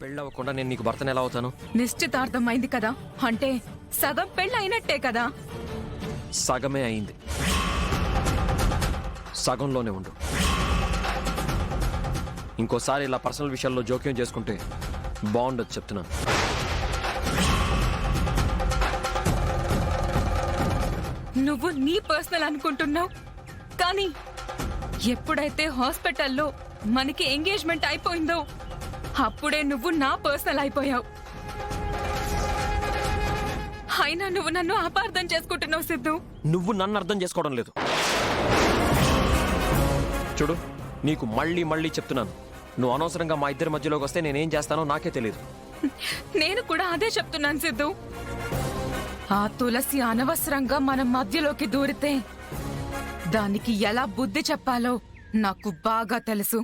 పెళ్ళవకుండా నేను నీకు భర్తను ఎలా అవుతాను? నిశ్చితార్థం అయింది కదా, అంటే సగం పెళ్ళి అయినట్టే కదా. సగమే అయింది, సగంలోనే ఉండు. ఇంకోసారి ఇలా పర్సనల్ విషయాల్లో జోక్యం చేసుకుంటే బాగుండదు చెప్తున్నాను. నువ్వు నీ పర్సనల్ అనుకుంటున్నావు, కానీ ఎప్పుడైతే హాస్పిటల్లో మనకి ఎంగేజ్మెంట్ అయిపోయిందో అప్పుడే నువ్వు నా పర్సనల్ అయిపోయావు. అయినా నువ్వు నన్ను అపార్థం చేసుకుంటున్నావు సిద్ధు. నువ్వు నన్ను అర్థం చేసుకోవడం లేదు. చూడు, నీకు మళ్ళీ మళ్ళీ చెప్తున్నాను, నువ్వు అనవసరంగా మా ఇద్దరి మధ్యలోకి వస్తే నేనేం చేస్తానో నాకే తెలియదు. నేను కూడా అదే చెప్తున్నాను సిద్ధు. ఆ తులసి అనవసరంగా మన మధ్యలోకి దూరితే దానికి ఎలా బుద్ధి చెప్పాలో నాకు బాగా తెలుసు.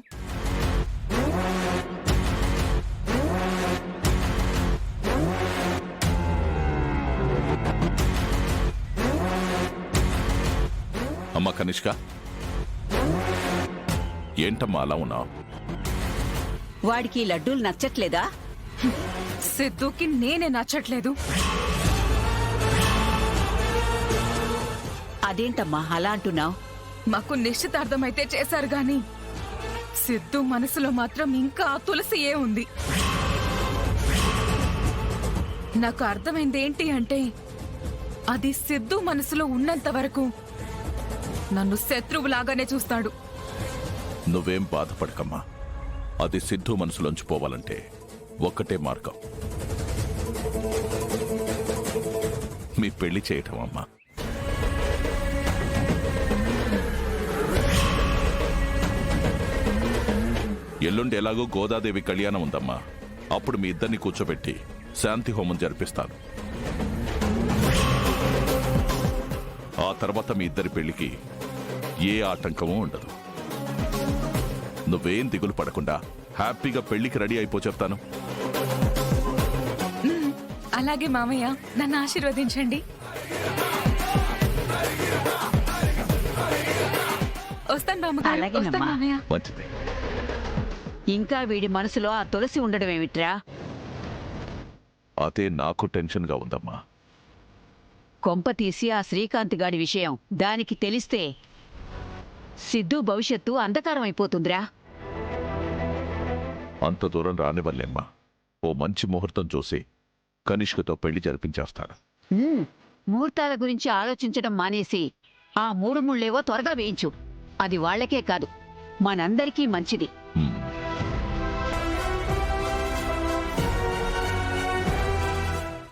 అమ్మ కనిష్క, ఏంటమ్మా అలా ఉన్నావు? వాడికి లడ్డూలు నచ్చట్లేదా? సిద్ధుకి నేనే నచ్చట్లేదు. అదేంటమ్మా అలా అంటున్నావు? మాకు నిశ్చితార్థమైతే చేశారు గాని సిద్ధు మనసులో మాత్రం ఇంకా ఆ తులసియే ఉంది. నాకు అర్థమైంది ఏంటి అంటే, అది సిద్ధు మనసులో ఉన్నంత వరకు నన్ను శత్రువులాగానే చూస్తాడు. నువ్వేం బాధపడకమ్మా, అది సిద్ధు మనసులోంచి పోవాలంటే ఒక్కటే మార్గం, మీ పెళ్లి చేయటం అమ్మా. ఎల్లుండి ఎలాగో గోదాదేవి కళ్యాణం ఉందమ్మా, అప్పుడు మీ ఇద్దరిని కూర్చోబెట్టి శాంతి హోమం జరిపిస్తాను. ఆ తర్వాత మీ ఇద్దరి పెళ్లికి ఏ ఆటంకమూ ఉండదు. నువ్వేం దిగులు పడకుండా హ్యాపీగా పెళ్లికి రెడీ అయిపో చెప్తాను. అలాగే మామయ్య, నన్ను ఆశీర్వదించండి. వస్తాను బామ్మగారు. అలాగేనమ్మా. వస్తాను మామయ్య. మంచిది. ఇంకా వీడి మనసులో ఆ తులసి ఉండడం ఏమిట్రా? అదే నాకు టెన్షన్గా ఉందమ్మా. కొంప తీసి ఆ శ్రీకాంత్ గాడి విషయం దానికి తెలిస్తే సిద్ధు భవిష్యత్తు అంధకారం అయిపోతుందిరా. అంత దూరం రానివ్వలేమ్మా. ఓ మంచి ముహూర్తం చూసి కనిష్కతో పెళ్లి జరిపించేస్తాను. ముహూర్తాల గురించి ఆలోచించడం మానేసి ఆ మూడు ముళ్ళేవో త్వరగా వేయించు. అది వాళ్లకే కాదు, మనందరికీ మంచిది.